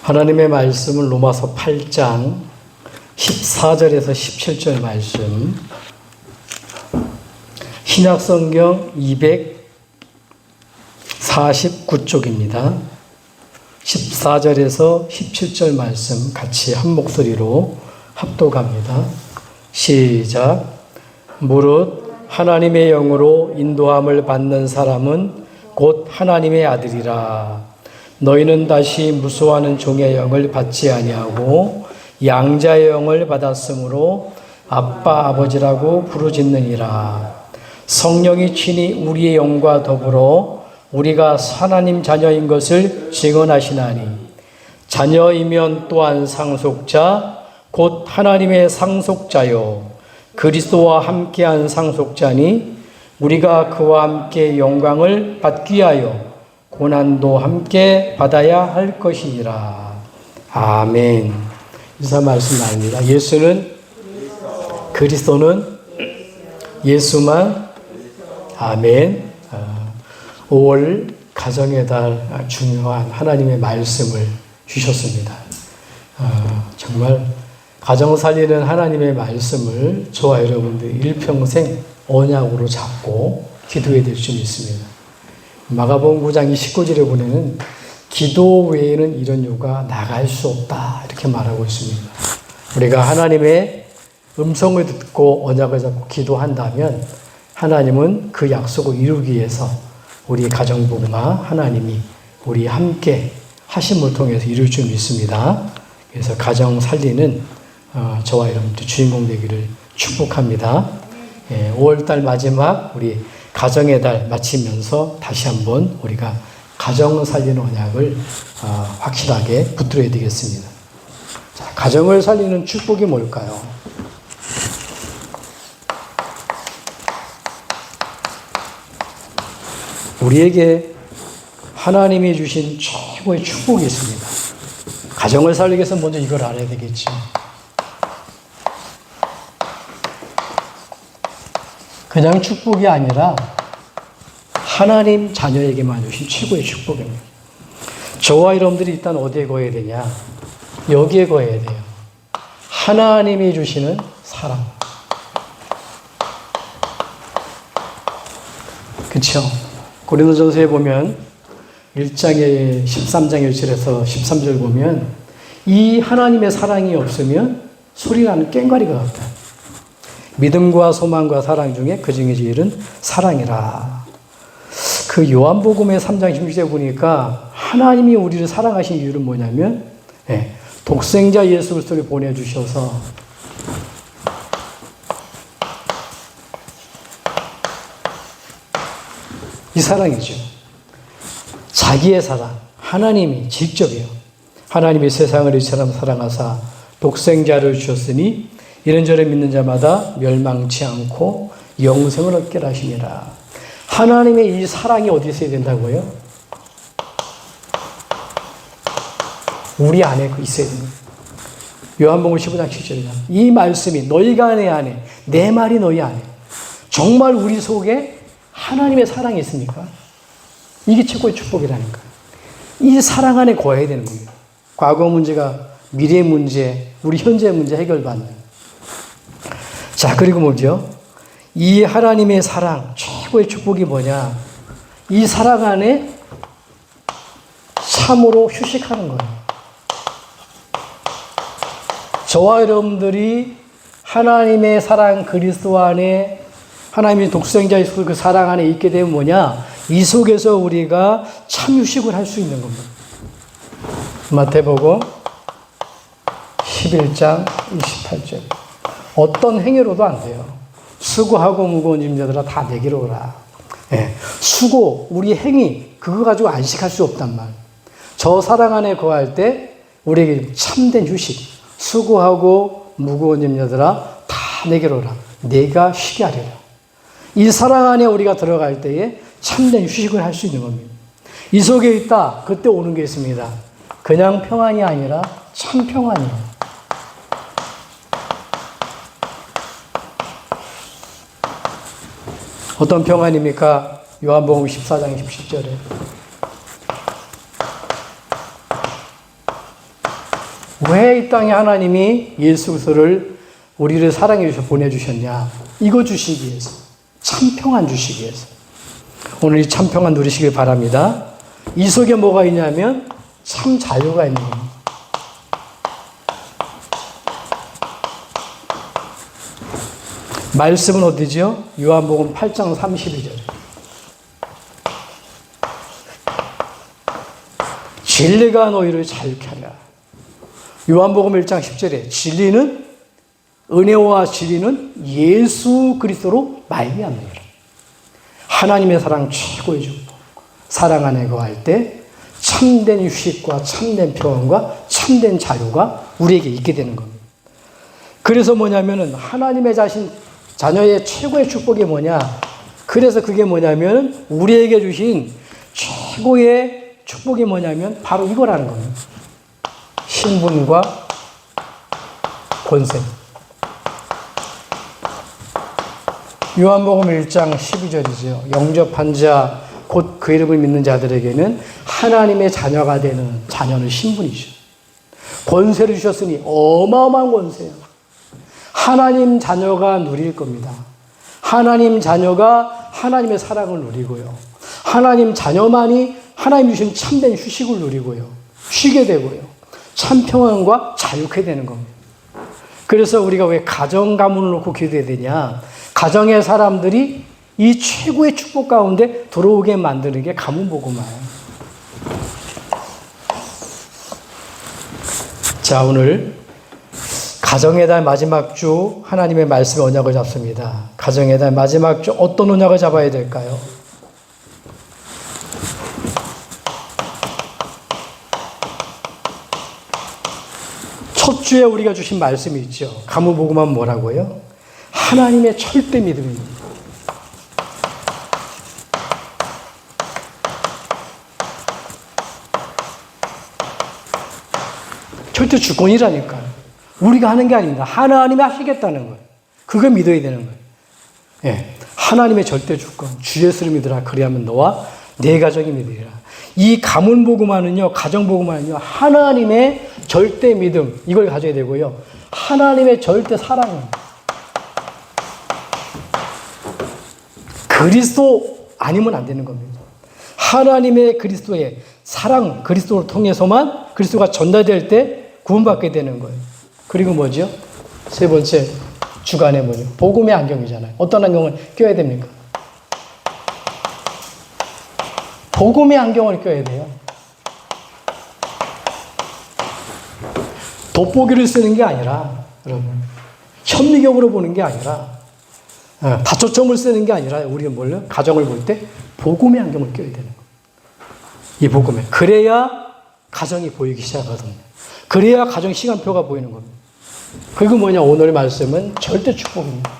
하나님의 말씀은 로마서 8장 14절에서 17절 말씀, 신약성경 249쪽입니다. 14절에서 17절 말씀 같이 한 목소리로 합독합니다. 시작. 무릇 하나님의 영으로 인도함을 받는 사람은 곧 하나님의 아들이라. 너희는 다시 무수하는 종의 영을 받지 아니하고 양자의 영을 받았으므로 아빠 아버지라고 부르짖느니라. 성령이 친히 우리의 영과 더불어 우리가 하나님 자녀인 것을 증언하시나니 자녀이면 또한 상속자 곧 하나님의 상속자요 그리스도와 함께한 상속자니 우리가 그와 함께 영광을 받기 위하여 고난도 함께 받아야 할 것이니라. 아멘. 인사 말씀 나옵니다. 예수는 그리스도는 예수만. 아멘. 5월 가정의 달 중요한 하나님의 말씀을 주셨습니다. 정말 가정 살리는 하나님의 말씀을 저와 여러분들 일평생 언약으로 잡고 기도해야 될 줄 믿습니다. 마가복음 9장 19절에 보면은 기도 외에는 이런 요가 나갈 수 없다 이렇게 말하고 있습니다. 우리가 하나님의 음성을 듣고 언약을 잡고 기도한다면 하나님은 그 약속을 이루기 위해서 우리 가정부가 하나님이 우리 함께 하심을 통해서 이룰 줄 믿습니다. 그래서 가정 살리는 저와 여러분들 주인공 되기를 축복합니다. 5월달 마지막 우리 가정의 달 마치면서 다시 한번 우리가 가정 살리는 언약을 확실하게 붙들어야 되겠습니다. 자, 가정을 살리는 축복이 뭘까요? 우리에게 하나님이 주신 최고의 축복이 있습니다. 가정을 살리기 위해서 먼저 이걸 알아야 되겠죠. 그냥 축복이 아니라 하나님 자녀에게만 주신 최고의 축복입니다. 저와 여러분들이 일단 어디에 거해야 되냐? 여기에 거해야 돼요. 하나님이 주시는 사랑. 그렇죠? 고린도전서에 보면 1장의 13장 1절에서 13절 보면 이 하나님의 사랑이 없으면 소리나는 꽹과리가 같다. 믿음과 소망과 사랑 중에 그 중에 제일은 사랑이라. 그 요한복음의 3장 16절에 보니까 하나님이 우리를 사랑하신 이유는 뭐냐면 독생자 예수 그리스도를 보내주셔서 이 사랑이죠. 자기의 사랑, 하나님이 직접이요. 하나님이 세상을 이처럼 사랑하사 독생자를 주셨으니 이런저런 믿는 자마다 멸망치 않고 영생을 얻게 하시니라. 하나님의 이 사랑이 어디 있어야 된다고요? 우리 안에 있어야 됩니다. 요한복음 15장 7절이다. 이 말씀이 너희가 내 안에, 내 말이 너희 안에. 정말 우리 속에 하나님의 사랑이 있습니까? 이게 최고의 축복이라는 거예요. 이 사랑 안에 거해야 되는 겁니다. 과거 문제가 미래 문제, 우리 현재 문제 해결받는. 자, 그리고 뭐죠? 이 하나님의 사랑, 최고의 축복이 뭐냐? 이 사랑 안에 참으로 휴식하는 거예요. 저와 여러분들이 하나님의 사랑 그리스도 안에 하나님의 독생자 예수 그 사랑 안에 있게 되면 뭐냐? 이 속에서 우리가 참 휴식을 할 수 있는 겁니다. 마태복음 11장 28절. 어떤 행위로도 안 돼요. 수고하고 무거운 짐자들아 다 내게로 오라. 수고, 우리 행위 그거 가지고 안식할 수 없단 말. 저 사랑 안에 거할 때 우리에게 참된 휴식. 수고하고 무거운 짐자들아 다 내게로 오라. 내가 쉬게 하리라. 이 사랑 안에 우리가 들어갈 때에 참된 휴식을 할 수 있는 겁니다. 이 속에 있다. 그때 오는 게 있습니다. 그냥 평안이 아니라 참 평안이에요. 어떤 평안입니까? 요한복음 14장 27절에 왜 이 땅에 하나님이 예수 그리스도를 우리를 사랑해 주셔 보내주셨냐? 이거 주시기 위해서. 참 평안 주시기 위해서. 오늘 이 참 평안 누리시길 바랍니다. 이 속에 뭐가 있냐면 참 자유가 있는 겁니다. 말씀은 어디죠? 요한복음 8장 32절. 진리가 너희를 자유케 하리라. 요한복음 1장 10절에 진리는 은혜와 진리는 예수 그리스도로 말미암느니라. 하나님의 사랑 최고의 축복. 사랑 안에 거할 때 참된 휴식과 참된 평안과 참된 자유가 우리에게 있게 되는 겁니다. 그래서 뭐냐면은 하나님의 자녀의 최고의 축복이 뭐냐? 그래서 그게 뭐냐면 우리에게 주신 최고의 축복이 뭐냐면 바로 이거라는 겁니다. 신분과 권세. 요한복음 1장 12절이죠. 영접한 자, 곧 그 이름을 믿는 자들에게는 하나님의 자녀가 되는 자녀는 신분이죠. 권세를 주셨으니 어마어마한 권세예요. 하나님 자녀가 누릴 겁니다. 하나님 자녀가 하나님의 사랑을 누리고요. 하나님 자녀만이 하나님 주신 참된 휴식을 누리고요. 쉬게 되고요. 참 평안과 자유케 되는 겁니다. 그래서 우리가 왜 가정 가문을 놓고 기도해야 되냐? 가정의 사람들이 이 최고의 축복 가운데 들어오게 만드는 게 가문 복음화예요. 자, 오늘 가정의 달 마지막 주 하나님의 말씀의 언약을 잡습니다. 가정의 달 마지막 주 어떤 언약을 잡아야 될까요? 첫 주에 우리가 주신 말씀이 있죠. 가문 복음화는 뭐라고요? 하나님의 절대 믿음입니다. 절대 주권이라니까요. 우리가 하는 게 아닙니다. 하나님이 하시겠다는 거예요. 그걸 믿어야 되는 거예요. 예, 하나님의 절대 주권. 주 예수를 믿으라. 그리하면 너와 내 가정이 믿으리라. 이 가문 복음화는요, 가정 복음화는요, 하나님의 절대 믿음 이걸 가져야 되고요. 하나님의 절대 사랑입니다. 그리스도 아니면 안 되는 겁니다. 하나님의 그리스도의 사랑, 그리스도를 통해서만 그리스도가 전달될 때 구원받게 되는 거예요. 그리고 뭐죠? 세 번째 주간에 뭐죠? 복음의 안경이잖아요. 어떤 안경을 껴야 됩니까? 복음의 안경을 껴야 돼요. 돋보기를 쓰는 게 아니라, 여러분, 현미경으로 보는 게 아니라, 다초점을 쓰는 게 아니라, 우리가 뭘요? 가정을 볼 때 복음의 안경을 껴야 되는 거예요. 이 복음에. 그래야 가정이 보이기 시작하거든요. 그래야 가정 시간표가 보이는 겁니다. 그리고 뭐냐? 오늘 말씀은 절대 축복입니다.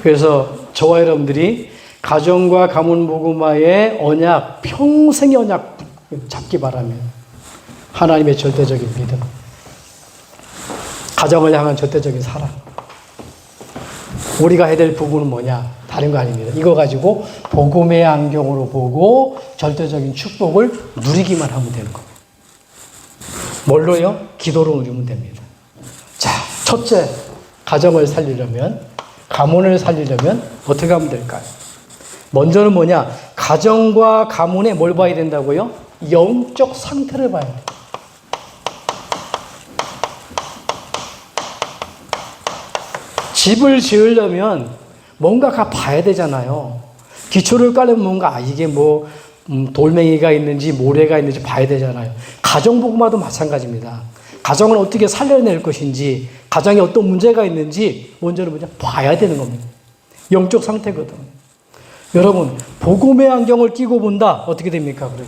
그래서 저와 여러분들이 가정과 가문 복음화의 언약, 평생의 언약 잡기 바라며 하나님의 절대적인 믿음, 가정을 향한 절대적인 사랑. 우리가 해야 될 부분은 뭐냐? 다른 거 아닙니다. 이거 가지고 복음의 안경으로 보고 절대적인 축복을 누리기만 하면 되는 겁니다. 뭘로요? 기도로 누리면 됩니다. 자, 첫째, 가정을 살리려면, 가문을 살리려면 어떻게 하면 될까요? 먼저는 뭐냐? 가정과 가문에 뭘 봐야 된다고요? 영적 상태를 봐야 돼요. 집을 지으려면 뭔가 봐야 되잖아요. 기초를 깔려면 뭔가, 이게 뭐, 돌멩이가 있는지 모래가 있는지 봐야 되잖아요. 가정복음화도 마찬가지입니다. 가정을 어떻게 살려낼 것인지, 가정에 어떤 문제가 있는지, 먼저는 봐야 되는 겁니다. 영적 상태거든. 여러분, 복음의 안경을 끼고 본다. 어떻게 됩니까, 그럼?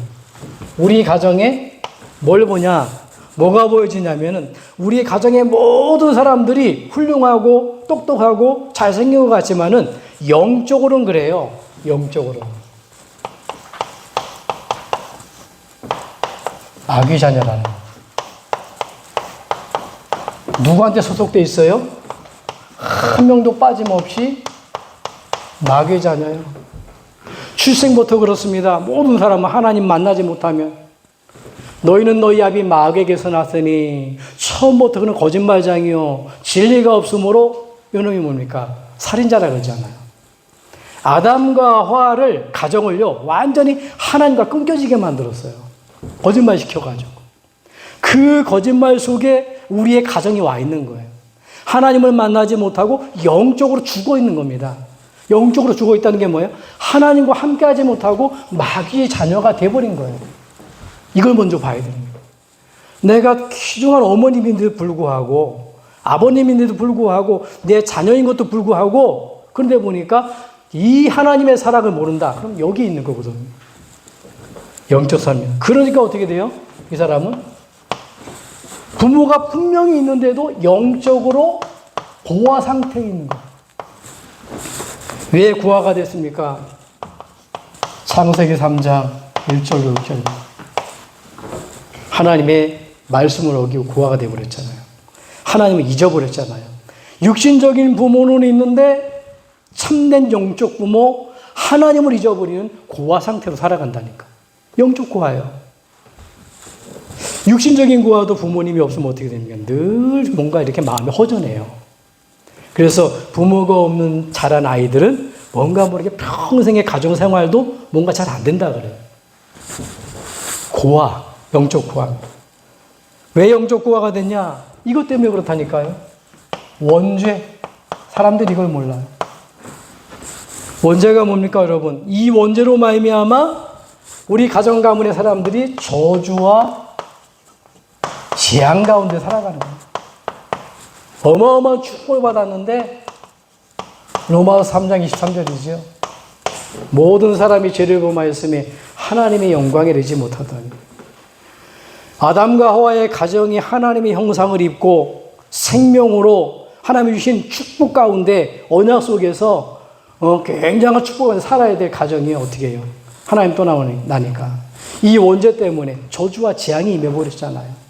우리 가정에 뭘 보냐? 뭐가 보여지냐면은, 우리 가정의 모든 사람들이 훌륭하고 똑똑하고 잘생긴 것 같지만은, 영적으로는 그래요. 영적으로. 마귀 자녀라는. 누구한테 소속돼 있어요? 한 명도 빠짐없이 마귀 자녀예요. 출생부터 그렇습니다. 모든 사람은 하나님 만나지 못하면 너희는 너희 아비 마귀에게서 났으니 처음부터 그는 거짓말장이요 진리가 없으므로 요놈이 뭡니까? 살인자라 그러잖아요. 아담과 하와를 가정을요 완전히 하나님과 끊겨지게 만들었어요. 거짓말 시켜가지고 그 거짓말 속에 우리의 가정이 와 있는 거예요. 하나님을 만나지 못하고 영적으로 죽어 있는 겁니다. 영적으로 죽어 있다는 게 뭐예요? 하나님과 함께하지 못하고 마귀의 자녀가 돼버린 거예요. 이걸 먼저 봐야 됩니다. 내가 귀중한 어머님인데도 불구하고 아버님인데도 불구하고 내 자녀인 것도 불구하고 그런데 보니까 이 하나님의 사랑을 모른다. 그럼 여기 있는 거거든요. 영적 삶이에요. 그러니까 어떻게 돼요? 이 사람은 부모가 분명히 있는데도 영적으로 고아 상태에 있는 거예요. 왜 고아가 됐습니까? 창세기 3장 1절 6절 하나님의 말씀을 어기고 고아가 되어버렸잖아요. 하나님을 잊어버렸잖아요. 육신적인 부모는 있는데 참된 영적 부모 하나님을 잊어버리는 고아 상태로 살아간다니까. 영적 고아예요. 육신적인 고아도 부모님이 없으면 어떻게 됩니까? 늘 뭔가 이렇게 마음이 허전해요. 그래서 부모가 없는 자란 아이들은 뭔가 모르게 평생의 가정생활도 뭔가 잘 안 된다 그래요. 고아, 영적 고아. 왜 영적 고아가 됐냐? 이것 때문에 그렇다니까요. 원죄. 사람들이 이걸 몰라요. 원죄가 뭡니까 여러분? 이 원죄로 말미암아 우리 가정 가문의 사람들이 저주와 재앙 가운데 살아가는 거예요. 어마어마한 축복을 받았는데 로마서 3장 23절이죠. 모든 사람이 죄를 범하였으며 하나님의 영광에 이르지 못하더니 아담과 하와의 가정이 하나님의 형상을 입고 생명으로 하나님이 주신 축복 가운데 언약 속에서 굉장한 축복을 살아야 될 가정이 어떻게 해요? 하나님 떠나니까 이 원죄 때문에 저주와 재앙이 임해버렸잖아요.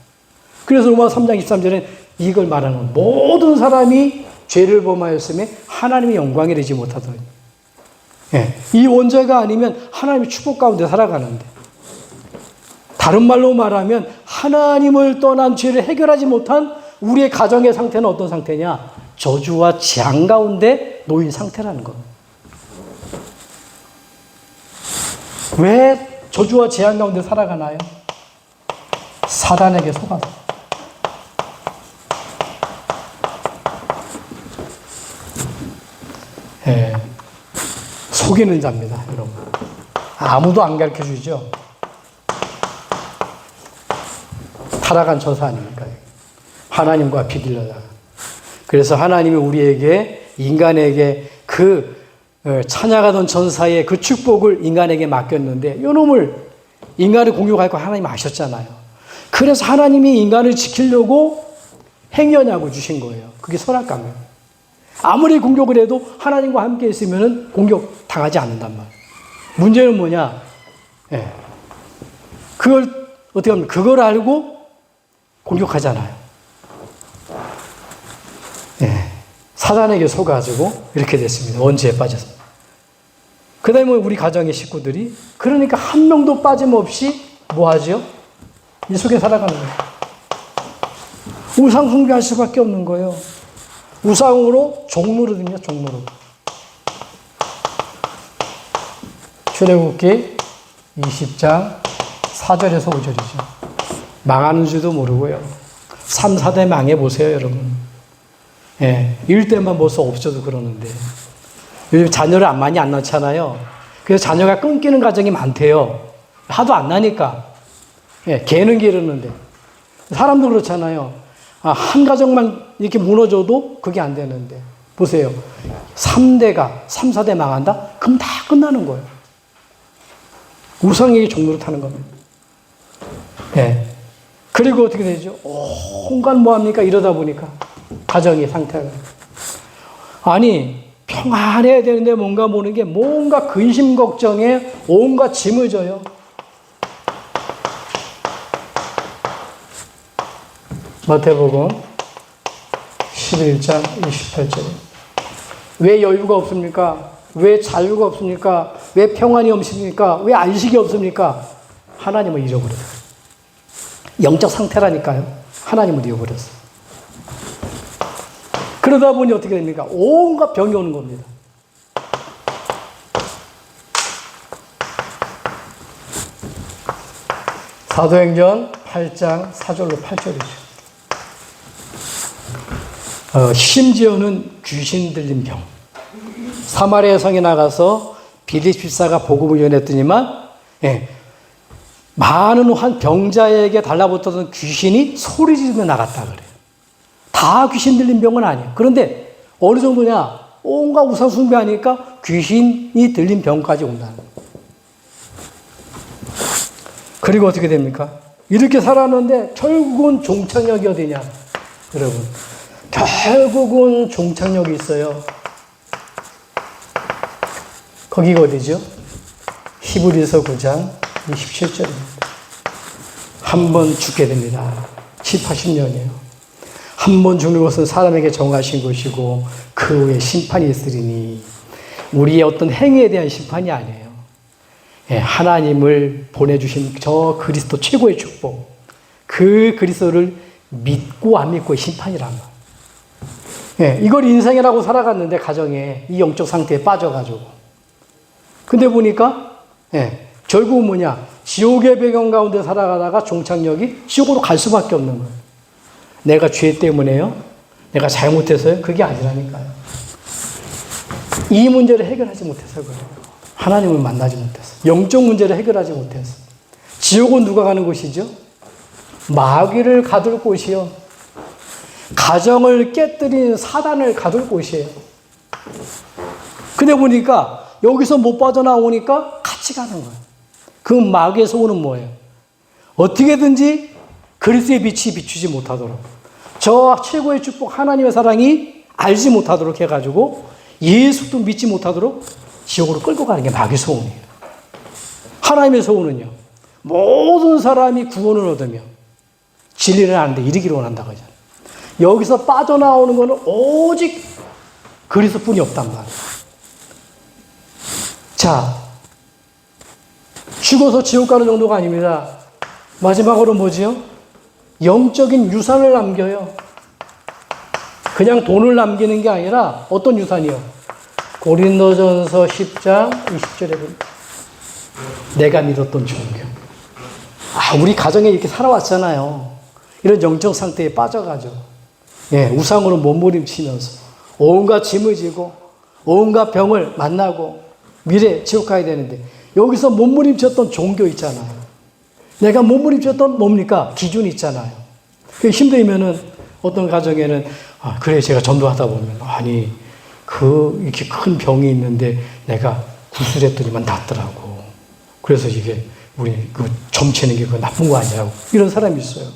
그래서 로마서 3장 23절에 이걸 말하는 거예요. 모든 사람이 죄를 범하였으며 하나님의 영광에 이르지 못하더니 예, 이 원죄가 아니면 하나님의 축복 가운데 살아가는데 다른 말로 말하면 하나님을 떠난 죄를 해결하지 못한 우리의 가정의 상태는 어떤 상태냐? 저주와 재앙 가운데 놓인 상태라는 겁니다. 왜 저주와 재앙 가운데 살아가나요? 사단에게 속아서. 예, 속이는 자입니다, 여러분. 아무도 안 가르쳐 주죠. 타락한 처사 아닙니까? 하나님과 비길러다. 그래서 하나님이 우리에게, 인간에게 그 찬양하던 전사의 그 축복을 인간에게 맡겼는데 이놈을 인간을 공격할 거 하나님 아셨잖아요. 그래서 하나님이 인간을 지키려고 행여냐고 주신 거예요. 그게 선악과예요. 아무리 공격을 해도 하나님과 함께 있으면 공격 당하지 않는단 말이에요. 문제는 뭐냐? 예. 그걸 어떻게 하면 그걸 알고 공격하잖아요. 예. 사단에게 속아가지고 이렇게 됐습니다. 원죄에 빠져서. 그 다음에 우리 가정의 식구들이 그러니까 한 명도 빠짐없이 뭐 하죠? 이 속에 살아가는 거예요. 우상 숭배할 수밖에 없는 거예요. 우상으로 종노릇입니다. 종노릇. 출애굽기 20장 4절에서 5절이죠. 망하는 줄도 모르고요. 3, 4대 망해보세요, 여러분. 예, 1대만 벌써 없어도 그러는데. 요즘 자녀를 많이 안 낳잖아요. 그래서 자녀가 끊기는 가정이 많대요. 하도 안 나니까. 예, 개는 기르는데. 사람도 그렇잖아요. 한 가정만 이렇게 무너져도 그게 안 되는데. 보세요. 3대가, 3, 4대 망한다? 그럼 다 끝나는 거예요. 우상에게 종로를 타는 겁니다. 예. 그리고 어떻게 되죠? 온갖 뭐합니까? 이러다 보니까. 가정의 상태가. 아니, 평안해야 되는데 뭔가 모르는 게 뭔가 근심 걱정에 온갖 짐을 져요. 마태복음 11장 28절. 왜 여유가 없습니까? 왜 자유가 없습니까? 왜 평안이 없습니까? 왜 안식이 없습니까? 하나님을 잃어버렸어요. 영적 상태라니까요. 하나님을 잃어버렸어요. 그러다 보니 어떻게 됩니까? 온갖 병이 오는 겁니다. 사도행전 8장 4절로 8절이죠. 심지어는 귀신 들린 병. 사마리아 성에 나가서 빌립 집사가 복음을 전했더니만 많은 병자에게 달라붙었던 귀신이 소리 지르며 나갔다 그래요. 다 귀신 들린 병은 아니에요. 그런데 어느 정도냐? 온갖 우상 숭배하니까 귀신이 들린 병까지 온다는 거예요. 그리고 어떻게 됩니까? 이렇게 살았는데 결국은 종착역이 어디냐? 여러분, 결국은 종착역이 있어요. 거기가 어디죠? 히브리서 9장 27절입니다. 한 번 죽게 됩니다. 80년이에요. 한 번 죽는 것은 사람에게 정하신 것이고 그 후에 심판이 있으리니 우리의 어떤 행위에 대한 심판이 아니에요. 하나님을 보내주신 저 그리스도 최고의 축복, 그 그리스도를 믿고 안 믿고의 심판이란 말이에요. 이걸 인생이라고 살아갔는데 가정에 이 영적 상태에 빠져가지고 근데 보니까 결국은 뭐냐, 지옥의 배경 가운데 살아가다가 종착역이 지옥으로 갈 수밖에 없는 거예요. 내가 죄 때문에요? 내가 잘못해서요? 그게 아니라니까요. 이 문제를 해결하지 못해서 그래요. 하나님을 만나지 못해서. 영적 문제를 해결하지 못해서. 지옥은 누가 가는 곳이죠? 마귀를 가둘 곳이요. 가정을 깨뜨린 사단을 가둘 곳이에요. 근데 보니까 여기서 못 빠져나오니까 같이 가는 거예요. 그 마귀의 소원은 뭐예요? 어떻게든지 그리스도의 빛이 비추지 못하도록, 저 최고의 축복 하나님의 사랑이 알지 못하도록 해가지고 예수도 믿지 못하도록 지옥으로 끌고 가는 게 마귀의 소원이에요. 하나님의 소원은요, 모든 사람이 구원을 얻으며 진리를 아는데 이르기를 원한다고 하잖아요. 여기서 빠져나오는 것은 오직 그리스도뿐이 없단 말이에요. 자, 죽어서 지옥 가는 정도가 아닙니다. 마지막으로 뭐지요? 영적인 유산을 남겨요. 그냥 돈을 남기는 게 아니라 어떤 유산이요? 고린도전서 10장 20절에 보면 내가 믿었던 종교. 우리 가정에 이렇게 살아왔잖아요. 이런 영적 상태에 빠져가지고 우상으로 몸부림치면서 온갖 짐을 지고 온갖 병을 만나고 미래 지옥 가야 되는데 여기서 몸부림쳤던 종교 있잖아요. 내가 몸부림쳤던 뭡니까? 기준이 있잖아요. 힘들면은 어떤 가정에는 그래 제가 전도하다 보면 이렇게 큰 병이 있는데 내가 구술했더니만 낫더라고. 그래서 이게 우리 점치는 게 나쁜 거 아니라고 이런 사람이 있어요.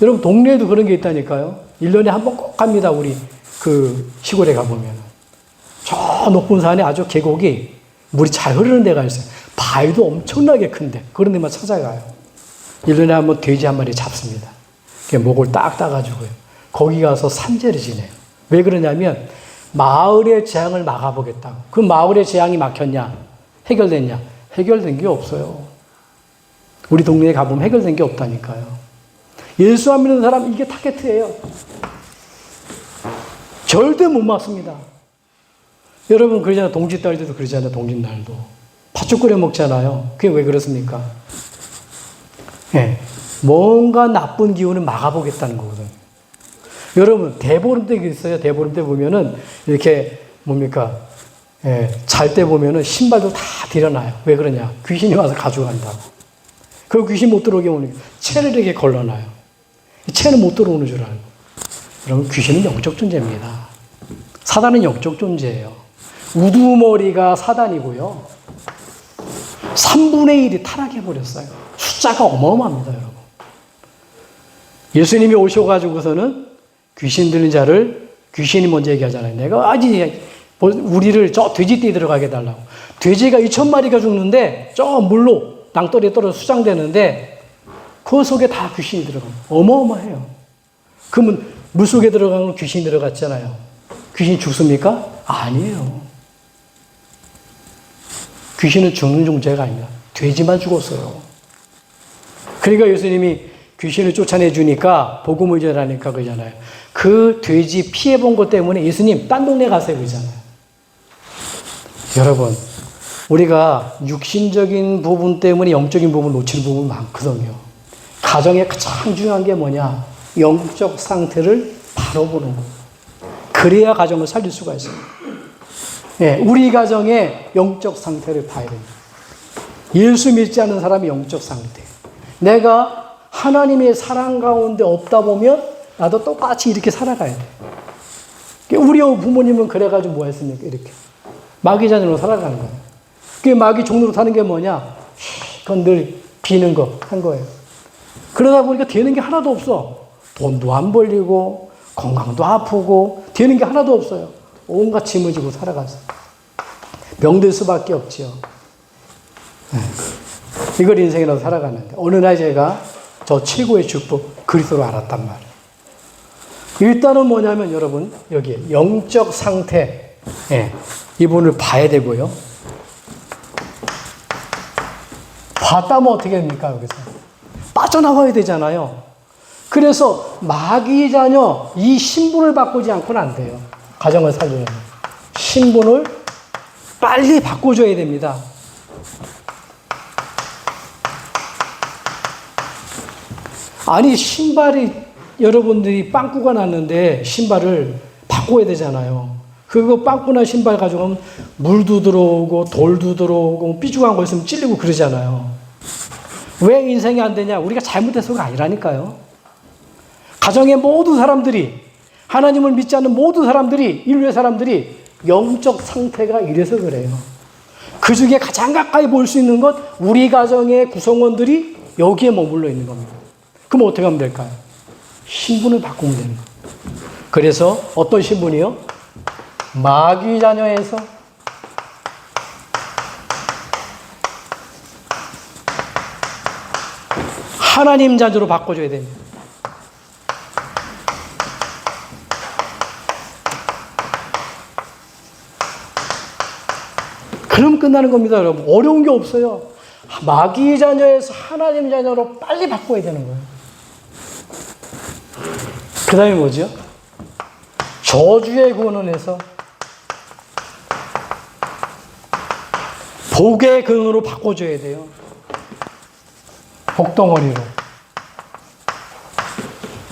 여러분 동네에도 그런 게 있다니까요. 1년에 한 번 꼭 갑니다. 우리 그 시골에 가보면 저 높은 산에 아주 계곡이 물이 잘 흐르는 데가 있어요. 바위도 엄청나게 큰데 그런 데만 찾아가요. 1년에 한 번 돼지 한 마리 잡습니다. 목을 딱 따가지고요. 거기 가서 산재를 지내요. 왜 그러냐면 마을의 재앙을 막아보겠다고. 그 마을의 재앙이 막혔냐? 해결됐냐? 해결된 게 없어요. 우리 동네에 가보면 해결된 게 없다니까요. 예수 안 믿는 사람 이게 타겟이에요. 절대 못 막습니다. 여러분 그러잖아요. 동짓날 때도 그러잖아요. 동짓날도. 팥죽 끓여 먹잖아요. 그게 왜 그렇습니까? 뭔가 나쁜 기운을 막아보겠다는 거거든요. 여러분 대보름 때 있어요. 대보름 때 보면은 이렇게 뭡니까? 잘 때 보면은 신발도 다 들여놔요. 왜 그러냐? 귀신이 와서 가져간다고. 그 귀신 못 들어오게 오니까 채를 이렇게 걸러놔요. 채는 못 들어오는 줄 알고. 여러분 귀신은 영적 존재입니다. 사단은 영적 존재예요. 우두머리가 사단이고요. 3분의 1이 타락해버렸어요. 숫자가 어마어마합니다, 여러분. 예수님이 오셔가지고서는 귀신 들린 자를 귀신이 먼저 얘기하잖아요. 내가 우리를 저 돼지띠에 들어가게 해달라고. 돼지가 2,000마리가 죽는데 저 물로 낭떠러리에 떨어져 수장되는데 그 속에 다 귀신이 들어가요. 어마어마해요. 그러면 물 속에 들어가면 귀신이 들어갔잖아요. 귀신이 죽습니까? 아니에요. 귀신은 죽는 존재가 아니라 돼지만 죽었어요. 그러니까 예수님이 귀신을 쫓아내주니까 복음을 전하니까 그러잖아요. 그 돼지 피해본 것 때문에 예수님 딴 동네 가세요 그러잖아요. 여러분, 우리가 육신적인 부분 때문에 영적인 부분 놓치는 부분 많거든요. 가정에 가장 중요한 게 뭐냐? 영적 상태를 바로 보는 거예요. 그래야 가정을 살릴 수가 있어요. 예, 우리 가정의 영적 상태를 봐야 됩니다. 예수 믿지 않는 사람의 영적 상태. 내가 하나님의 사랑 가운데 없다 보면 나도 똑같이 이렇게 살아가야 돼. 우리 부모님은 그래가지고 뭐 했습니까? 이렇게. 마귀 자녀로 살아가는 거예요. 그 마귀 종로로 타는 게 뭐냐? 그건 늘 비는 거 한 거예요. 그러다 보니까 되는 게 하나도 없어. 돈도 안 벌리고, 건강도 아프고, 되는 게 하나도 없어요. 온갖 짐을 지고 살아가서. 병들 수밖에 없지요. 이걸 인생이라도 살아가는데, 어느 날 제가 저 최고의 축복, 그리스도를 알았단 말이에요. 일단은 뭐냐면 여러분, 여기 영적 상태, 이분을 봐야 되고요. 봤다면 어떻게 됩니까, 여기서? 빠져나와야 되잖아요. 그래서 마귀 자녀, 이 신분을 바꾸지 않고는 안 돼요. 가정을 살리려면. 신분을 빨리 바꿔줘야 됩니다. 아니, 신발이 여러분들이 빵꾸가 났는데 신발을 바꿔야 되잖아요. 그거 빵꾸난 신발 가지고 물도 들어오고 돌도 들어오고 삐죽한 거 있으면 찔리고 그러잖아요. 왜 인생이 안 되냐? 우리가 잘못해서가 아니라니까요. 가정의 모든 사람들이, 하나님을 믿지 않는 모든 사람들이, 인류의 사람들이 영적 상태가 이래서 그래요. 그 중에 가장 가까이 볼 수 있는 것, 우리 가정의 구성원들이 여기에 머물러 있는 겁니다. 그럼 어떻게 하면 될까요? 신분을 바꾸면 되는 거예요. 그래서 어떤 신분이요? 마귀 자녀에서 하나님 자녀로 바꿔줘야 됩니다. 그럼 끝나는 겁니다, 여러분. 어려운 게 없어요. 마귀 자녀에서 하나님 자녀로 빨리 바꿔야 되는 거예요. 그 다음에 뭐죠? 저주의 근원에서 복의 근원으로 바꿔줘야 돼요. 복덩어리로.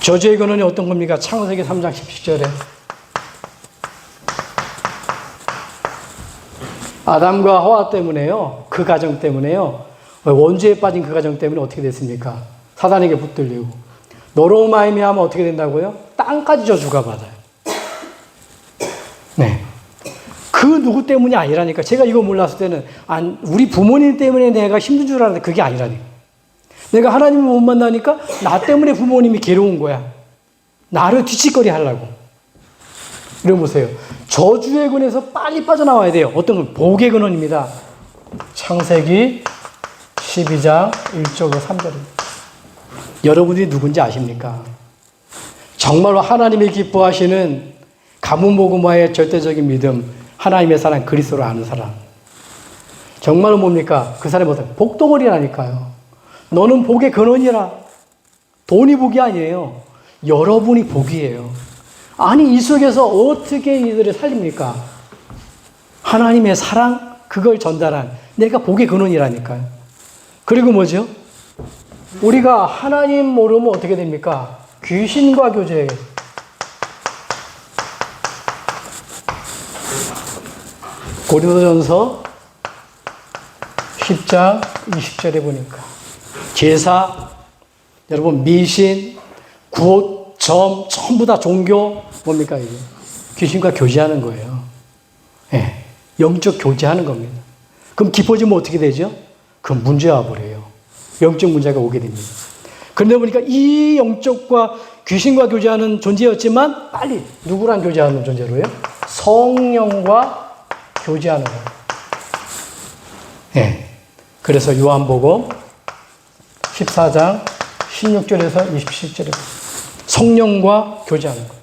저주의 근원이 어떤 겁니까? 창세기 3장 17절에 아담과 하와 때문에요. 그 가정 때문에요. 원죄에 빠진 그 가정 때문에 어떻게 됐습니까? 사단에게 붙들리고. 너로 말미암아 어떻게 된다고요? 땅까지 저주가 받아요. 네. 그 누구 때문이 아니라니까. 제가 이거 몰랐을 때는 우리 부모님 때문에 내가 힘든 줄 알았는데 그게 아니라니까. 내가 하나님을 못 만나니까 나 때문에 부모님이 괴로운 거야. 나를 뒤치거리 하려고. 이러고 보세요. 저주의 근원에서 빨리 빠져나와야 돼요. 어떤 건 복의 근원입니다. 창세기 12장 1절로 3절입니다. 여러분이 누군지 아십니까? 정말로 하나님이 기뻐하시는 가문복음화의 절대적인 믿음, 하나님의 사랑, 그리스도를 아는 사람. 정말로 뭡니까? 그 사람이 어떤 복덩어리라니까요. 너는 복의 근원이라. 돈이 복이 아니에요. 여러분이 복이에요. 아니, 이 속에서 어떻게 이들을 살립니까? 하나님의 사랑, 그걸 전달한 내가 복의 근원이라니까요. 그리고 뭐죠? 우리가 하나님 모르면 어떻게 됩니까? 귀신과 교제. 고린도전서 10장 20절에 보니까 제사, 여러분 미신, 구옷, 점, 전부 다 종교, 뭡니까 이게? 귀신과 교제하는 거예요. 네, 영적 교제하는 겁니다. 그럼 깊어지면 어떻게 되죠? 그럼 문제가 버려요. 영적 문제가 오게 됩니다. 그런데 보니까 이 영적과 귀신과 교제하는 존재였지만 빨리 누구랑 교제하는 존재로요? 성령과 교제하는 거예요. 네. 그래서 요한복음 14장 16절에서 27절에 성령과 교제하는 거예요.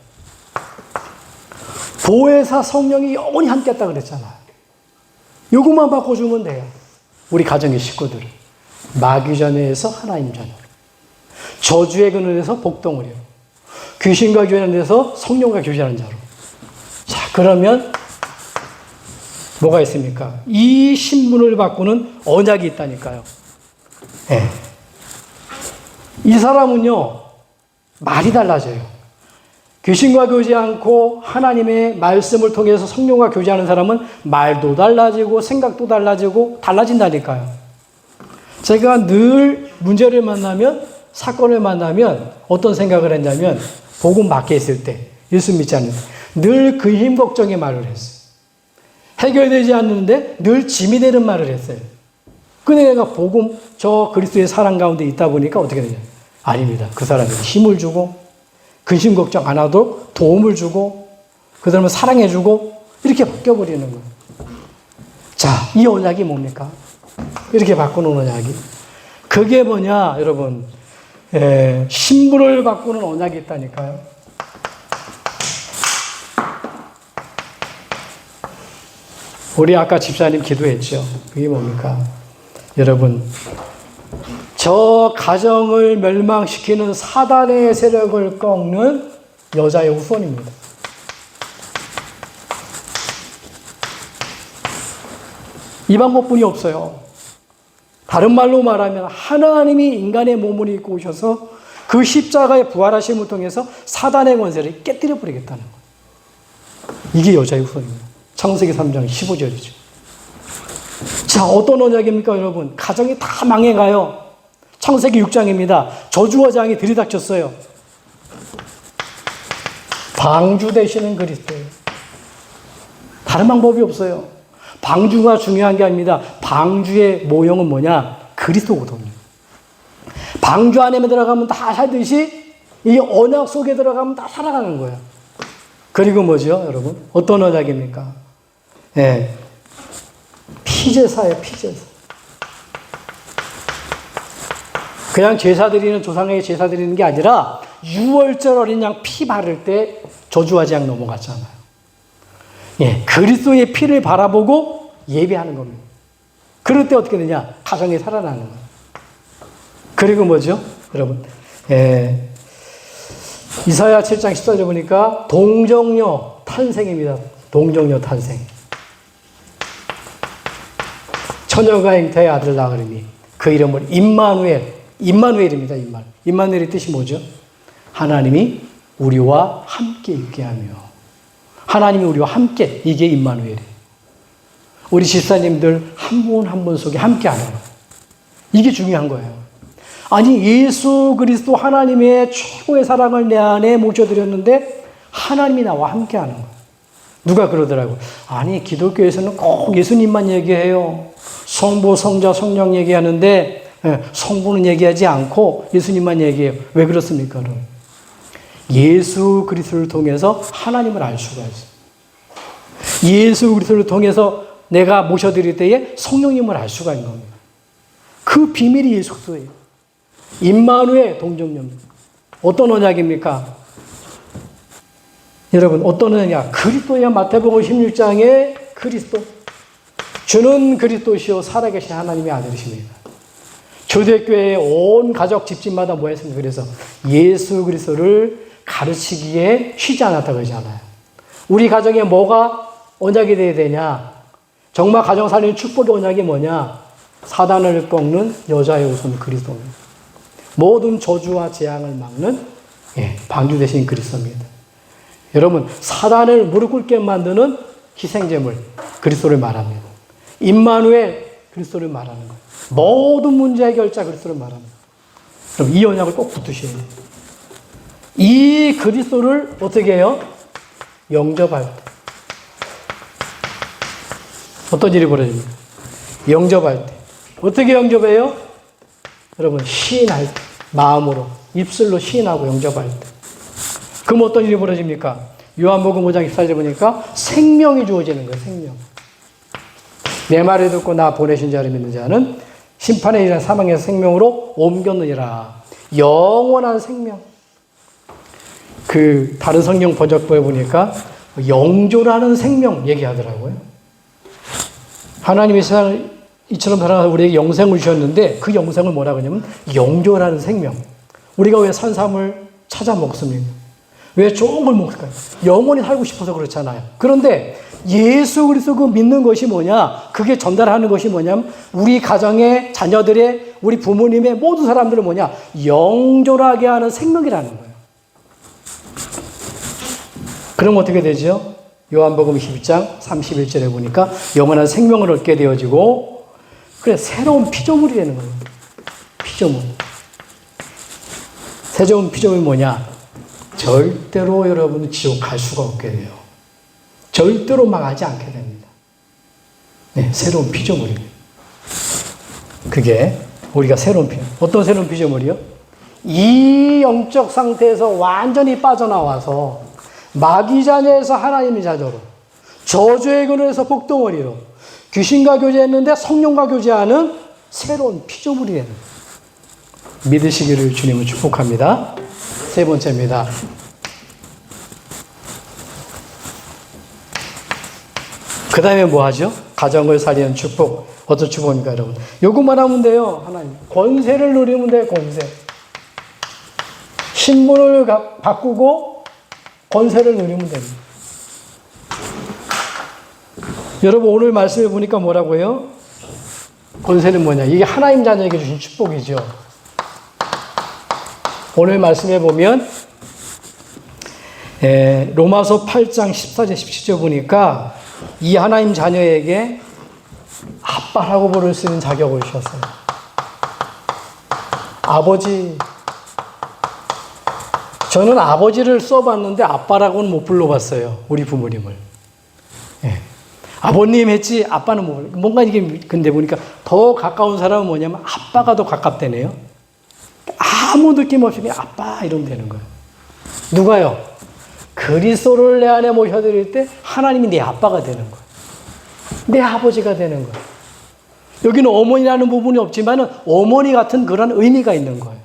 보혜사 성령이 영원히 함께 했다 그랬잖아요. 요것만 바꿔주면 돼요. 우리 가정의 식구들을 마귀 자녀에서 하나님 자녀, 저주의 근원에서 복덩어리로, 귀신과 교제하는 데서 성령과 교제하는 자로. 자, 그러면 뭐가 있습니까? 이 신분을 바꾸는 언약이 있다니까요. 네. 이 사람은요, 말이 달라져요. 귀신과 교제 않고 하나님의 말씀을 통해서 성령과 교제하는 사람은 말도 달라지고 생각도 달라지고 달라진다니까요. 제가 늘 문제를 만나면, 사건을 만나면 어떤 생각을 했냐면, 복음 밖에 있을 때, 예수 믿지 않는 늘 근심 걱정의 말을 했어요. 해결되지 않는데 늘 짐이 되는 말을 했어요. 근데 내가 복음, 저 그리스도의 사랑 가운데 있다 보니까 어떻게 되냐? 아닙니다. 그 사람에게 힘을 주고, 근심 걱정 안 하도록 도움을 주고, 그 사람을 사랑해주고, 이렇게 바뀌어버리는 거예요. 자, 이 언약이 뭡니까? 이렇게 바꾸는 언약이. 그게 뭐냐, 여러분. 신분을 바꾸는 언약이 있다니까요. 우리 아까 집사님 기도했죠. 그게 뭡니까? 여러분, 저 가정을 멸망시키는 사단의 세력을 꺾는 여자의 후손입니다. 이 방법뿐이 없어요. 다른 말로 말하면 하나님이 인간의 몸을 입고 오셔서 그 십자가의 부활하심을 통해서 사단의 권세를 깨뜨려 버리겠다는 거예요. 이게 여자의 후손입니다. 창세기 3장 15절이죠. 자, 어떤 언약입니까, 여러분? 가정이 다 망해가요. 창세기 6장입니다. 저주와 장이 들이닥쳤어요. 방주 되시는 그리스도예요. 다른 방법이 없어요. 방주가 중요한 게 아닙니다. 방주의 모형은 뭐냐? 그리스도거든요. 방주 안에 들어가면 다 살듯이 이 언약 속에 들어가면 다 살아가는 거예요. 그리고 뭐죠, 여러분? 어떤 언약입니까? 예. 피제사예요, 피제사. 그냥 제사 드리는, 조상에게 제사 드리는 게 아니라 6월절 어린 양 피 바를 때 저주와 재앙 넘어갔잖아요. 예, 그리스도의 피를 바라보고 예배하는 겁니다. 그럴 때 어떻게 되냐? 가정이 살아나는 거예요. 그리고 뭐죠? 여러분, 이사야 7장 14절 보니까 동정녀 탄생입니다. 동정녀 탄생. 처녀가 잉태의 아들 낳으리니 그 이름을 임마누엘입니다. 임마누엘의 뜻이 뭐죠? 하나님이 우리와 함께 있게 하며, 하나님이 우리와 함께, 이게 임마누엘이에요. 우리 집사님들 한 분 한 분 속에 함께 하는 거예요. 이게 중요한 거예요. 아니, 예수 그리스도 하나님의 최고의 사랑을 내 안에 모셔드렸는데 하나님이 나와 함께 하는 거예요. 누가 그러더라고요. 아니, 기독교에서는 꼭 예수님만 얘기해요. 성부, 성자, 성령 얘기하는데 성부는 얘기하지 않고 예수님만 얘기해요. 왜 그렇습니까? 그럼? 예수 그리스도를 통해서 하나님을 알 수가 있어요. 예수 그리스도를 통해서 내가 모셔드릴 때에 성령님을 알 수가 있는 겁니다. 그 비밀이 예수 그리스도예요. 임마누엘 동정녀입니다. 어떤 언약입니까? 여러분, 어떤 언약이야? 그리스도야. 마태복음 16장에 그리스도. 주는 그리스도시요 살아계신 하나님의 아들이십니다. 초대교회의 온 가족 집집마다 뭐 했습니까? 그래서 예수 그리스도를 가르치기에 쉬지 않았다고 그러잖아요. 우리 가정에 뭐가 언약이 돼야 되냐? 정말 가정 살리는 축복의 언약이 뭐냐? 사단을 꺾는 여자의 후손 그리스도입니다. 모든 저주와 재앙을 막는 방주 되신 그리스도입니다. 여러분, 사단을 무릎 꿇게 만드는 희생제물 그리스도를 말합니다. 임마누엘 그리스도를 말하는 거예요. 모든 문제 해결자 그리스도를 말합니다. 그럼 이 언약을 꼭 붙드셔야 돼요. 이 그리스도를 어떻게 해요? 영접할 때. 어떤 일이 벌어집니까? 영접할 때. 어떻게 영접해요? 여러분, 시인할 때. 마음으로, 입술로 시인하고 영접할 때. 그럼 어떤 일이 벌어집니까? 요한복음 5장 14절 보니까 생명이 주어지는 거예요, 생명. 내 말을 듣고 나 보내신 자를 믿는 자는 심판에 이르는 사망에서 생명으로 옮겼느니라. 영원한 생명. 그 다른 성경 번역본에 보니까 영존하는 생명 얘기하더라고요. 하나님이 세상을 이처럼 살아가서 우리에게 영생을 주셨는데 그 영생을 뭐라 그러냐면 영존하는 생명. 우리가 왜 산삼을 찾아 먹습니까? 왜 좋은 걸 먹을까요? 영원히 살고 싶어서 그렇잖아요. 그런데 예수 그리스도 그 믿는 것이 뭐냐? 그게 전달하는 것이 뭐냐면 우리 가정의 자녀들의 우리 부모님의 모든 사람들은 뭐냐? 영존하게 하는 생명이라는 거예요. 그럼 어떻게 되죠? 요한복음 12장 31절에 보니까 영원한 생명을 얻게 되어지고 그래 새로운 피조물이 되는 거예요. 피조물. 새로운 피조물이 뭐냐? 절대로 여러분 지옥 갈 수가 없게 돼요. 절대로 망하지 않게 됩니다. 네, 새로운 피조물입니다. 그게 우리가 새로운 피조물. 어떤 새로운 피조물이요? 이 영적 상태에서 완전히 빠져나와서 마귀 자녀에서 하나님의 자녀로, 저주의 근원에서 복덩어리로, 귀신과 교제했는데 성령과 교제하는 새로운 피조물이 되는 거예요. 믿으시기를 주님을 축복합니다. 세 번째입니다. 그 다음에 뭐 하죠? 가정을 살리는 축복. 어떤 축복입니까, 여러분? 요것만 하면 돼요, 하나님. 권세를 누리면 돼요, 권세. 신분을 바꾸고 권세를 누리면 됩니다. 여러분, 오늘 말씀해 보니까 뭐라고 해요? 권세는 뭐냐? 이게 하나님 자녀에게 주신 축복이죠. 오늘 말씀해 보면 로마서 8장 14절 17절 보니까 이 하나님 자녀에게 아빠라고 부를 수 있는 자격을 주셨어요. 아버지. 저는 아버지를 써봤는데 아빠라고는 못 불러봤어요. 우리 부모님을. 예. 아버님 했지 아빠는 못. 뭔가 이게 근데 보니까 더 가까운 사람은 뭐냐면 아빠가 더 가깝다네요. 아무 느낌 없이 그냥 아빠 이러면 되는 거예요. 누가요? 그리스도를 내 안에 모셔드릴 때 하나님이 내 아빠가 되는 거예요. 내 아버지가 되는 거예요. 여기는 어머니라는 부분이 없지만 어머니 같은 그런 의미가 있는 거예요.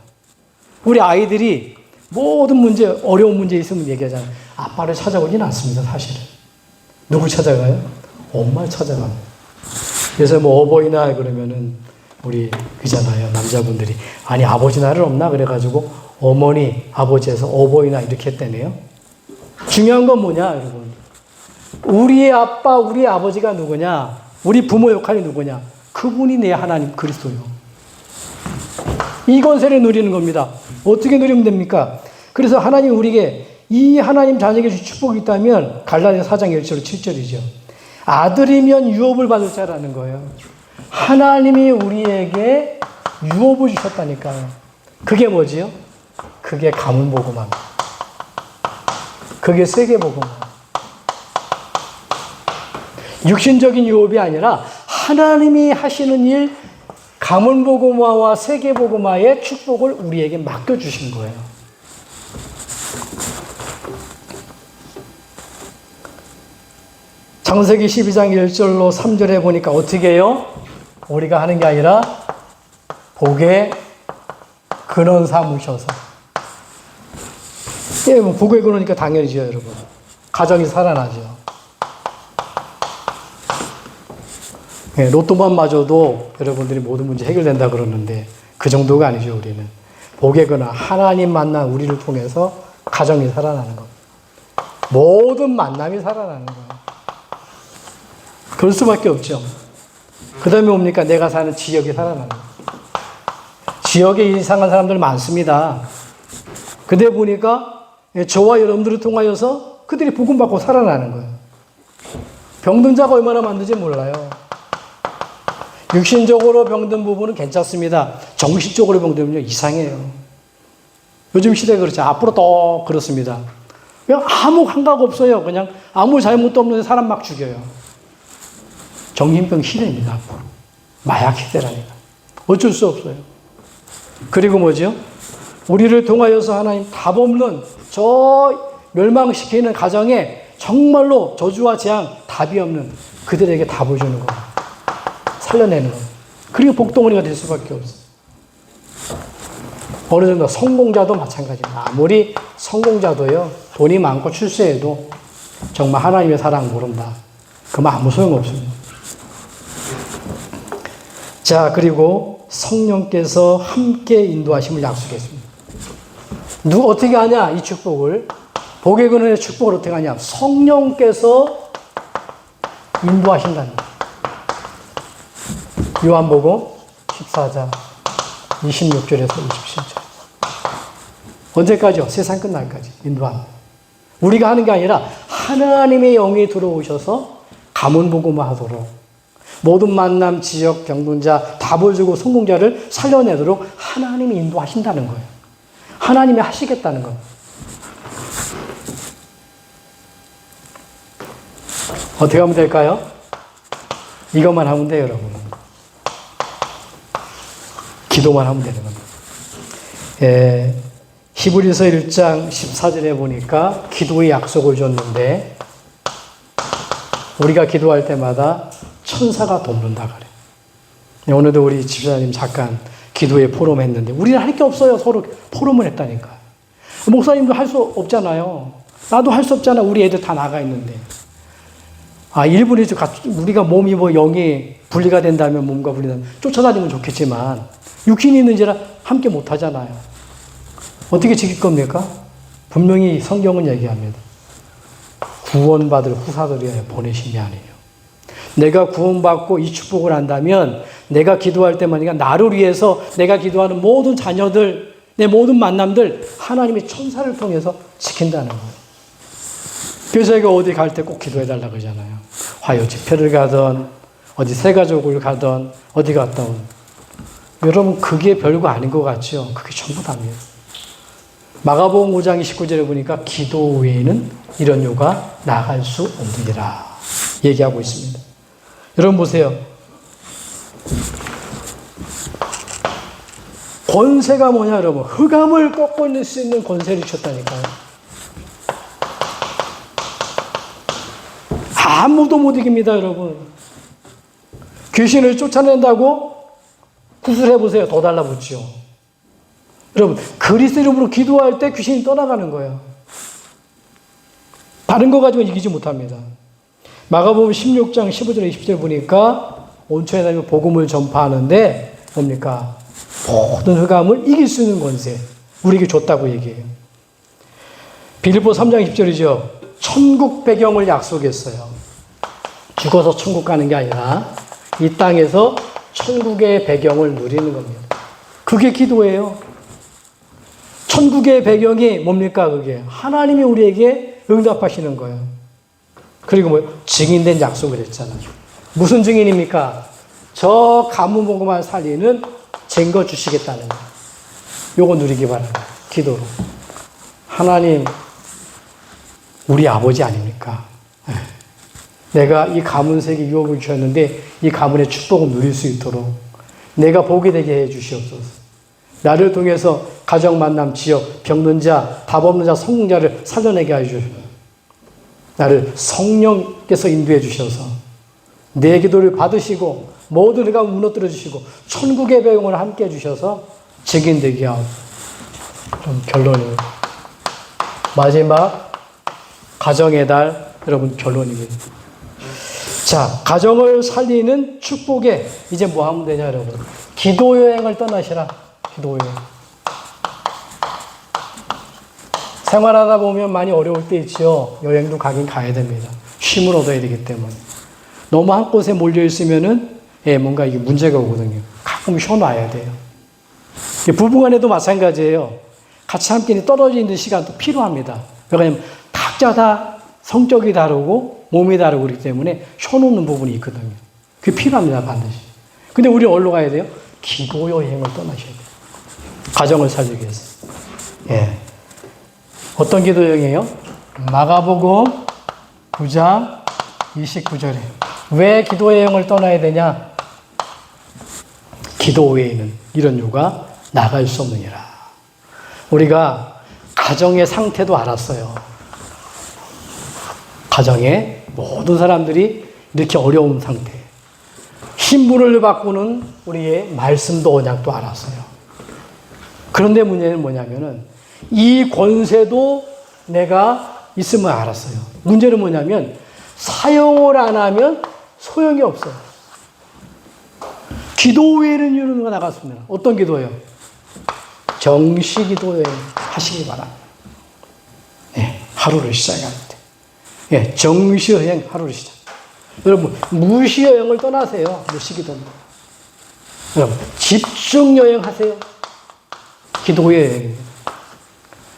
우리 아이들이 모든 문제, 어려운 문제 있으면 얘기하잖아요. 아빠를 찾아오진 않습니다, 사실은. 누굴 찾아가요? 엄마를 찾아갑니다. 그래서 뭐 어버이날 그러면은 우리 그잖아요. 남자분들이. 아니, 아버지 날은 없나? 그래가지고 어머니, 아버지에서 어버이날 이렇게 했다네요. 중요한 건 뭐냐, 여러분? 우리의 아빠, 우리의 아버지가 누구냐? 우리 부모 역할이 누구냐? 그분이 내 하나님 그리스도요. 이 권세를 누리는 겁니다. 어떻게 누리면 됩니까? 그래서 하나님이 우리에게 이 하나님 자녀에게 주신 축복이 있다면 갈라디아 4장 1절 7절이죠. 아들이면 유업을 받을 자라는 거예요. 하나님이 우리에게 유업을 주셨다니까요. 그게 뭐지요? 그게 가문복음입니다. 그게 세계복음입니다. 육신적인 유업이 아니라 하나님이 하시는 일, 가문복음화와 세계복음화의 축복을 우리에게 맡겨주신 거예요. 창세기 12장 1절로 3절에 보니까 어떻게 해요? 우리가 하는 게 아니라 복의 근원 삼으셔서. 예, 뭐 복의 근원이니까 당연히죠, 여러분. 가정이 살아나죠. 예, 로또만 맞아도 여러분들이 모든 문제 해결된다 그러는데 그 정도가 아니죠, 우리는. 복의 근원, 하나님 만난 우리를 통해서 가정이 살아나는 겁니다. 모든 만남이 살아나는 거예요. 그럴 수밖에 없죠. 그 다음에 뭡니까? 내가 사는 지역이 살아나는 거예요. 지역에 이상한 사람들 많습니다. 근데 보니까 저와 여러분들을 통하여서 그들이 복음받고 살아나는 거예요. 병든 자가 얼마나 많은지 몰라요. 육신적으로 병든 부분은 괜찮습니다. 정신적으로 병들면요, 이상해요. 요즘 시대가 그렇죠. 앞으로 더 그렇습니다. 그냥 아무 감각 없어요. 그냥 아무 잘못도 없는데 사람 막 죽여요. 정신병 시대입니다, 앞으로. 마약 시대라니까. 어쩔 수 없어요. 그리고 뭐죠? 우리를 통하여서 하나님 답 없는 저 멸망시키는 가정에 정말로 저주와 재앙 답이 없는 그들에게 답을 주는 거예요. 살려내는 거예요. 그리고 복덩어리가 될 수밖에 없어요. 어느 정도 성공자도 마찬가지입니다. 아무리 성공자도요, 돈이 많고 출세해도 정말 하나님의 사랑 모른다. 그러면 아무 소용없습니다. 자, 그리고 성령께서 함께 인도하심을 약속했습니다. 어떻게 하냐, 이 축복을. 복의 근원의 축복을 어떻게 하냐. 성령께서 인도하신다는 거예요. 요한복음 14장 26절에서 27절. 언제까지요? 세상 끝날까지 인도합니다. 우리가 하는 게 아니라 하나님의 영이 들어오셔서 가문복음을 하도록, 모든 만남, 지역, 병든자, 답을 주고 성공자를 살려내도록 하나님이 인도하신다는 거예요. 하나님이 하시겠다는 거예요. 어떻게 하면 될까요? 이것만 하면 돼요, 여러분. 기도만 하면 되는 겁니다. 히브리서 1장 14절에 보니까 기도의 약속을 줬는데, 우리가 기도할 때마다 천사가 돕는다 그래. 오늘도 우리 집사님 잠깐 기도에 포럼 했는데, 우리는 할 게 없어요. 서로 포럼을 했다니까. 목사님도 할 수 없잖아요. 나도 할 수 없잖아. 우리 애들 다 나가 있는데. 일부러 우리가 몸이 영이 분리가 된다면, 몸과 분리되면 쫓아다니면 좋겠지만, 육신이 있는지라 함께 못 하잖아요. 어떻게 지킬 겁니까? 분명히 성경은 얘기합니다. 구원받을 후사들을 위하여 보내심이 아니에요. 내가 구원받고 이 축복을 한다면, 내가 기도할 때만이가 나를 위해서 내가 기도하는 모든 자녀들, 내 모든 만남들 하나님의 천사를 통해서 지킨다는 거예요. 그래서 제가 어디 갈 때 꼭 기도해달라고 그러잖아요. 화요 집회를 가든 어디 새가족을 가든 어디 갔든. 여러분, 그게 별거 아닌 것 같죠? 그게 전부 다입니다. 마가복음 5장 29절에 보니까 기도 외에는 이런 요가 나갈 수 없느니라 얘기하고 있습니다. 여러분 보세요. 권세가 뭐냐, 여러분? 흑암을 꺾어낼 수 있는 권세를 주셨다니까요. 아무도 못 이깁니다, 여러분. 귀신을 쫓아낸다고 구슬해보세요. 더 달라붙죠. 여러분, 그리스도 이름으로 기도할 때 귀신이 떠나가는 거예요. 다른 거 가지고 이기지 못합니다. 마가복음 16장 15절 20절 보니까 온천에 다니며 복음을 전파하는데 뭡니까? 모든 흑암을 이길 수 있는 권세 우리에게 줬다고 얘기해요. 빌립보 3장 10절이죠. 천국 배경을 약속했어요. 죽어서 천국 가는 게 아니라 이 땅에서 천국의 배경을 누리는 겁니다. 그게 기도예요. 천국의 배경이 뭡니까? 그게 하나님이 우리에게 응답하시는 거예요. 그리고 증인된 약속을 했잖아요. 무슨 증인입니까? 저 가문복음만 살리는 증거 주시겠다는 거예요. 요거 누리기 바랍니다. 기도로. 하나님, 우리 아버지 아닙니까? 내가 이 가문세계 유업을 주셨는데 이 가문의 축복을 누릴 수 있도록 내가 보게 되게 해 주시옵소서. 나를 통해서 가정 만남, 지역, 병든 자, 답 없는 자, 성공자를 살려내게 해주시옵소서. 나를 성령께서 인도해 주셔서 내 기도를 받으시고 모든 흑암을 무너뜨려 주시고 천국의 배경을 함께 해주셔서 증인되게 하옵소서. 좀 결론이에요. 마지막 가정의 달, 여러분 결론입니다. 자, 가정을 살리는 축복에 이제 뭐 하면 되냐, 여러분? 기도 여행을 떠나시라. 기도 여행. 생활하다 보면 많이 어려울 때 있죠. 여행도 가긴 가야 됩니다. 쉼을 얻어야 되기 때문에. 너무 한 곳에 몰려 있으면은 뭔가 이게 문제가 오거든요. 가끔 쉬어놔야 돼요. 부부간에도 마찬가지예요. 같이 함께 떨어져 있는 시간도 필요합니다. 왜냐하면 각자 다 성격이 다르고 몸이 다르고 그렇기 때문에 쉬어놓는 부분이 있거든요. 그게 필요합니다, 반드시. 근데 우리 어디로 가야 돼요? 기도 여행을 떠나셔야 돼요. 가정을 살리기 위해서. 예. 어떤 기도 여행이에요? 마가복음 9장 29절에. 왜 기도 여행을 떠나야 되냐? 기도 외에는 이런 요가 나갈 수 없느니라. 우리가 가정의 상태도 알았어요. 가정의 모든 사람들이 이렇게 어려운 상태. 신분을 바꾸는 우리의 말씀도 언약도 알았어요. 그런데 문제는 뭐냐면은 이 권세도 내가 있음을 알았어요. 문제는 뭐냐면 사용을 안 하면 소용이 없어요. 기도 외에는 이런 거 나갔습니다. 어떤 기도예요? 정시 기도 하시기 바랍니다. 예, 하루를 시작할 때. 예, 정시 여행 하루를 시작. 여러분, 무시 여행을 떠나세요. 무시 기도입니다. 여러분, 집중 여행하세요. 기도 여행입니다.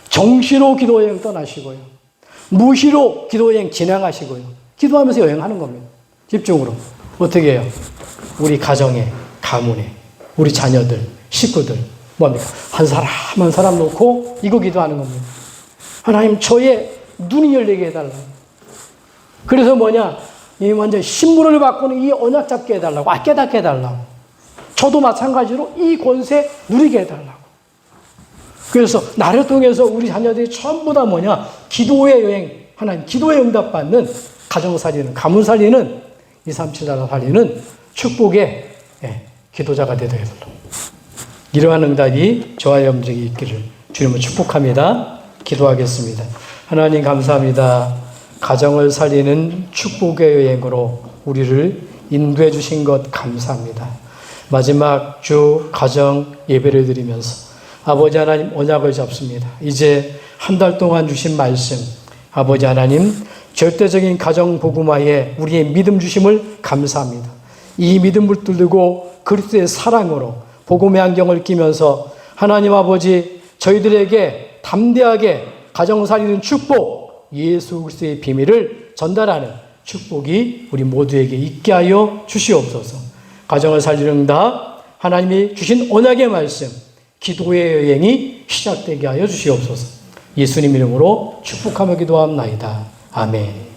정시로 기도 여행 떠나시고요. 무시로 기도 여행 진행하시고요. 기도하면서 여행하는 겁니다. 집중으로. 어떻게 해요? 우리 가정에, 가문에, 우리 자녀들, 식구들, 뭡니까? 한 사람 한 사람 놓고 이거 기도하는 겁니다. 하나님, 저의 눈이 열리게 해달라고. 그래서 뭐냐? 이 완전 신문을 바꾸는 이 언약 잡게 해달라고. 깨닫게 해달라고. 저도 마찬가지로 이 권세 누리게 해달라고. 그래서 나를 통해서 우리 자녀들이 전부 다 뭐냐? 기도의 여행, 하나님, 기도의 응답받는 가정 살리는, 가문 살리는, 2, 3, 7 나라 살리는 축복의 기도자가 되도록 해달라고. 이러한 응답이 저와 여러분들에게 있기를 주님을 축복합니다. 기도하겠습니다. 하나님 감사합니다. 가정을 살리는 축복의 여행으로 우리를 인도해 주신 것 감사합니다. 마지막 주 가정 예배를 드리면서 아버지 하나님 언약을 잡습니다. 이제 한 달 동안 주신 말씀, 아버지 하나님 절대적인 가정 복음화에 우리의 믿음 주심을 감사합니다. 이 믿음을 뚫고 그리스도의 사랑으로 복음의 안경을 끼면서 하나님 아버지 저희들에게 담대하게 가정 살리는 축복, 예수 그리스도의 비밀을 전달하는 축복이 우리 모두에게 있게 하여 주시옵소서. 가정을 살리는 응답, 하나님이 주신 언약의 말씀, 기도의 여행이 시작되게 하여 주시옵소서. 예수님 이름으로 축복하며 기도합나이다. 아멘.